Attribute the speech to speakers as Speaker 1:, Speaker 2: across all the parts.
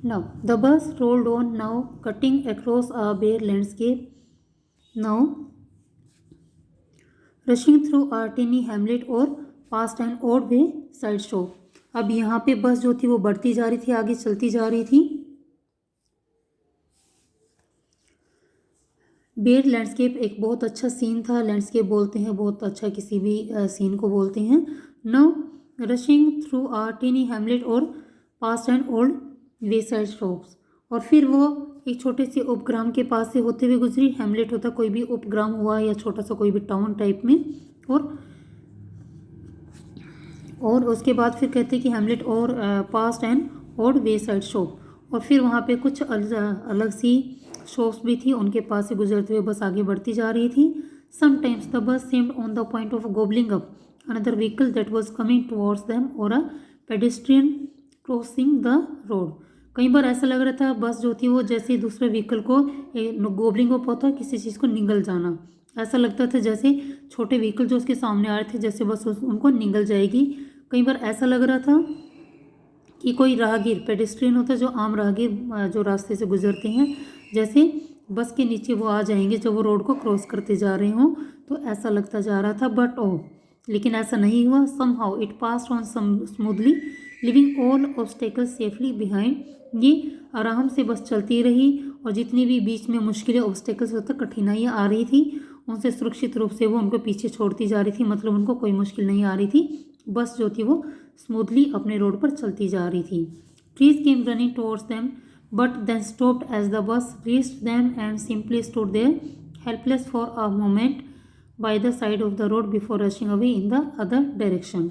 Speaker 1: Now the bus rolled on, now cutting across a bare landscape, now rushing through a tiny hamlet or past an odd way side shop. अब यहाँ पे बस जो थी वो बढ़ती जा रही थी, आगे चलती जा रही थी। बेर लैंडस्केप एक बहुत अच्छा सीन था, लैंडस्केप बोलते हैं बहुत अच्छा किसी भी सीन को बोलते हैं। नाउ रशिंग थ्रू आ टीनी हैमलेट और past and old way side shops, और फिर वो एक छोटे से उपग्राम के पास से होते हुए गुजरी। हैमलेट होता कोई भी उपग्राम हुआ या छोटा सा कोई भी टाउन टाइप में, और उसके बाद फिर कहते हैं कि हैमलेट और past and old way side shop, और फिर वहाँ पे कुछ अलग सी शॉप्स भी थी, उनके पास से गुजरते हुए बस आगे बढ़ती जा रही थी। Sometimes the bus seemed on the point of gobbling up another vehicle that was coming towards them or a pedestrian crossing the road. कई बार ऐसा लग रहा था बस जो थी वो जैसे दूसरे व्हीकल को गोबलिंग अप होता है, किसी चीज़ को निगल जाना, ऐसा लगता था जैसे छोटे व्हीकल जो उसके सामने आ रहे थे जैसे बस उनको निगल जाएगी। कई बार ऐसा लग रहा था कि कोई राहगीर, पेडेस्ट्रियन होता है जो आम राहगीर जो रास्ते से गुजरते हैं, जैसे बस के नीचे वो आ जाएंगे जब वो रोड को क्रॉस करते जा रहे हों, तो ऐसा लगता जा रहा था। बट लेकिन ऐसा नहीं हुआ। Somehow it passed on smoothly living all obstacles safely behind. ये आराम से बस चलती रही, और जितनी भी बीच में मुश्किलें, ऑब्स्टेकल्स होता कठिनाइयाँ आ रही थी, उनसे सुरक्षित रूप से वो उनको पीछे छोड़ती जा रही थी, मतलब उनको कोई मुश्किल नहीं आ रही थी। बस जो थी वो स्मूथली अपने रोड पर चलती जा रही थी। Trees came running towards them but then stopped as the bus reached them and simply stood there helpless for a moment by the side of the road before rushing away in the other direction.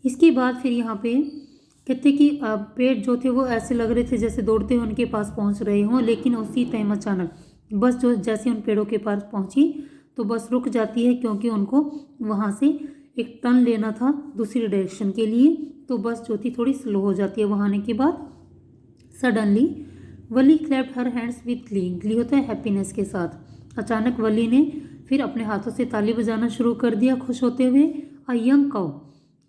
Speaker 1: इसके बाद फिर यहाँ पे कहते कि पेड़ जो थे वो ऐसे लग रहे थे जैसे दौड़ते हुए उनके पास पहुँच रहे हों, लेकिन उसी टाइम अचानक बस जो जैसे उन पेड़ों के पास पहुँची तो बस रुक जाती है, क्योंकि उनको वहाँ से एक टर्न लेना था दूसरी डायरेक्शन के लिए, तो बस जो थी थोड़ी स्लो हो जाती है। वहाँ आने के बाद suddenly Wali clapped her hands with Glee, Glee होता है हैप्पीनेस के साथ। अचानक वली ने फिर अपने हाथों से ताली बजाना शुरू कर दिया खुश होते हुए। A young cow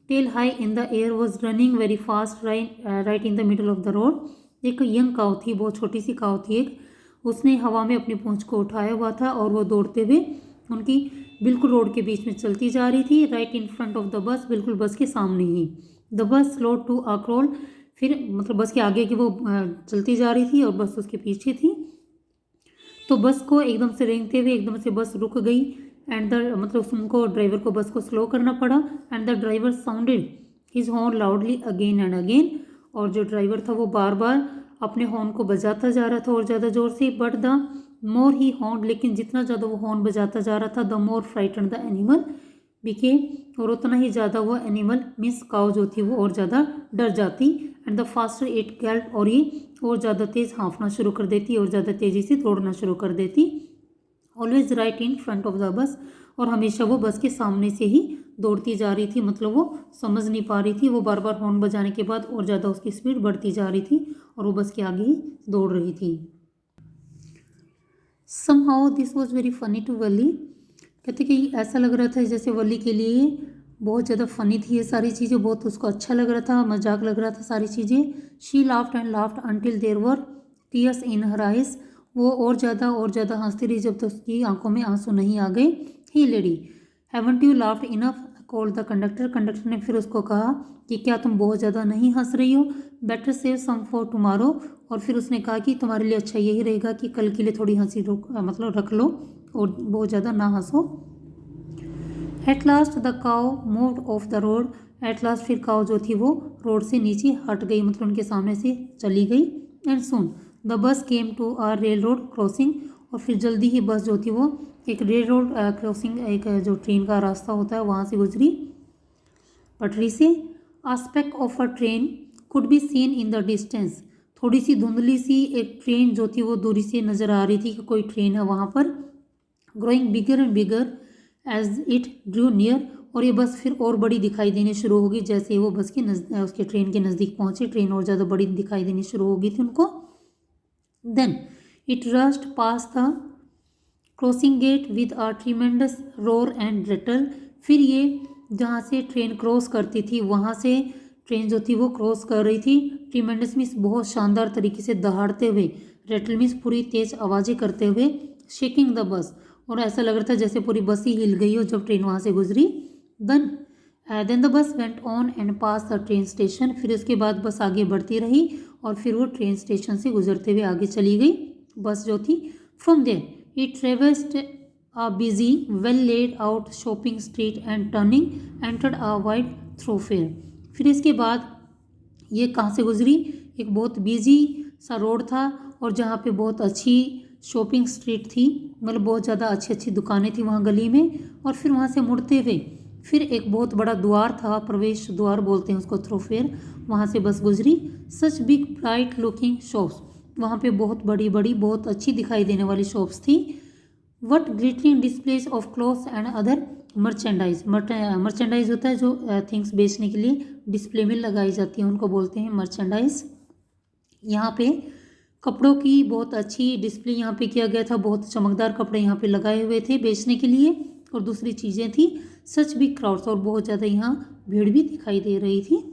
Speaker 1: tail high in the air was running very fast right in the middle of the road. एक यंग काउ थी, बहुत छोटी सी काउ थी एक, उसने हवा में अपनी पूंछ को उठाया हुआ था और वो दौड़ते हुए उनकी बिल्कुल रोड के बीच में चलती जा रही थी, right in front of the bus, बिल्कुल बस के सामने ही। The bus slow to a crawl, फिर मतलब बस के आगे की वो चलती जा रही थी और बस उसके पीछे थी, तो बस को एकदम से रेंगते हुए एकदम से बस रुक गई। एंड द मतलब उनको ड्राइवर को बस को स्लो करना पड़ा। And the driver sounded his horn loudly again and again, और जो ड्राइवर था वो बार बार अपने हॉर्न को बजाता जा रहा था और ज़्यादा ज़ोर से। But the more he horn, लेकिन जितना ज़्यादा वो हॉर्न बजाता जा रहा था, the more frighten the animal became, और उतना ही ज़्यादा वो एनिमल मीन्स काउ जो थी वो और ज़्यादा डर जाती। एंड द फास्टर इट गैल्प, और ये और ज़्यादा तेज़ हाँफना शुरू कर देती और ज़्यादा तेज़ी से दौड़ना शुरू कर देती। Always right in front of the बस, और हमेशा वो बस के सामने से ही दौड़ती जा रही थी, मतलब वो समझ नहीं पा रही थी, वो बार बार हॉर्न बजाने के बाद और ज़्यादा उसकी स्पीड बढ़ती जा रही थी और वो बस के आगे ही दौड़ रही थी। Somehow this was very funny to वली, कहते कि ऐसा लग रहा था जैसे वली के लिए बहुत ज़्यादा फ़नी थी ये सारी चीज़ें, बहुत उसको अच्छा लग रहा था, मजाक लग रहा था सारी चीज़ें। She laughed and laughed until there were tears in her eyes, वो और ज़्यादा हंसती रही जब तक उसकी आंखों में आंसू नहीं आ गए। He lady haven't you laughed enough called the conductor, conductor ने फिर उसको कहा कि क्या तुम बहुत ज़्यादा नहीं हंस रही हो, better save some for tomorrow, और फिर उसने कहा कि तुम्हारे लिए अच्छा यही रहेगा कि कल के लिए थोड़ी हंसी मतलब रख लो और बहुत ज़्यादा ना हंसो। At last the cow moved of the road, at last फिर काउ जो थी वो रोड से नीचे हट गई, मतलब उनके सामने से चली गई। And soon the bus came to a railroad crossing, और फिर जल्दी ही बस जो थी वो एक रेल रोड क्रॉसिंग, एक जो ट्रेन का रास्ता होता है वहाँ से गुजरी पटरी से। Aspect of a train could be seen in the distance, थोड़ी सी धुंधली सी एक ट्रेन जो थी वो दूरी से नज़र आ रही थी कि कोई ट्रेन है वहाँ पर। Growing bigger and bigger as it drew near, और ये बस फिर और बड़ी दिखाई देनी शुरू होगी जैसे वो बस के उसके ट्रेन के नज़दीक पहुँची, ट्रेन और ज़्यादा बड़ी दिखाई देनी शुरू होगी थी उनको। Then it rushed past the crossing gate with a tremendous roar and rattle, फिर ये जहाँ से ट्रेन क्रॉस करती थी वहाँ से ट्रेन जो थी वो क्रॉस कर रही थी। ट्रीमेंडस मीन्स बहुत शानदार तरीके से दहाड़ते हुए, रेटल मीन्स पूरी तेज आवाज़ें करते हुए, शेकिंग द बस, और ऐसा लग रहा था जैसे पूरी बस ही हिल गई हो जब ट्रेन वहाँ से गुजरी। Then the bus went on and passed the train station. फिर उसके बाद बस आगे बढ़ती रही और फिर वो ट्रेन स्टेशन से गुजरते हुए आगे चली गई बस जो थी। From there it traversed a busy, well laid out shopping street and turning entered a wide thoroughfare। फिर इसके बाद ये कहाँ से गुजरी, एक बहुत बिजी सा रोड था और जहाँ पे बहुत अच्छी शॉपिंग स्ट्रीट थी, मतलब बहुत ज़्यादा अच्छी अच्छी दुकानें थी वहाँ गली में। और फिर वहाँ से मुड़ते हुए फिर एक बहुत बड़ा द्वार था, प्रवेश द्वार बोलते हैं उसको, थ्रोफेयर, वहाँ से बस गुजरी। Such big bright looking shops, वहाँ पे बहुत बड़ी बड़ी बहुत अच्छी दिखाई देने वाली शॉप्स थी। What glittering displays of clothes and other merchandise, merchandise होता है जो थिंग्स बेचने के लिए डिस्प्ले में लगाई जाती है, उनको बोलते हैं मर्चेंडाइज। यहाँ पे कपड़ों की बहुत अच्छी डिस्प्ले यहाँ पे किया गया था, बहुत चमकदार कपड़े यहाँ पे लगाए हुए थे बेचने के लिए, और दूसरी चीज़ें थी। सच भी क्राउड्स, और बहुत ज़्यादा यहाँ भीड़ भी दिखाई दे रही थी।